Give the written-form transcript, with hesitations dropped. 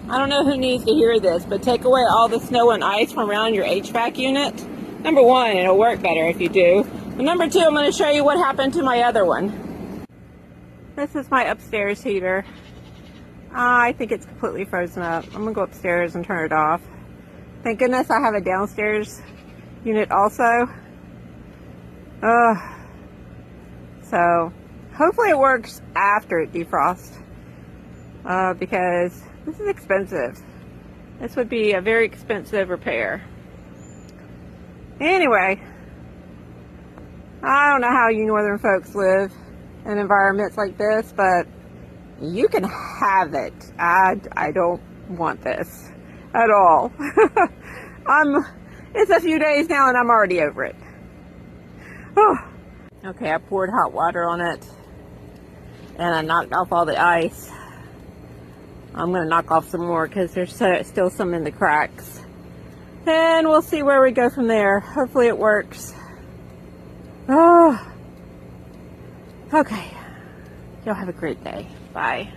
I don't know who needs to hear this, but take away all the snow and ice from around your HVAC unit. Number one, it'll work better if you do. But number two, I'm going to show you what happened to my other one. This is my upstairs heater. I think it's completely frozen up. I'm going to go upstairs and turn it off. Thank goodness I have a downstairs unit also. So hopefully it works after it defrosts. Because this is expensive. This would be a very expensive repair. Anyway, I don't know how you northern folks live in environments like this, but you can have it. I don't want this at all. It's a few days now and I'm already over it. Okay, I poured hot water on it and I knocked off all the ice. I'm going to knock off some more because there's still some in the cracks. And we'll see where we go from there. Hopefully it works. Okay. Y'all have a great day. Bye.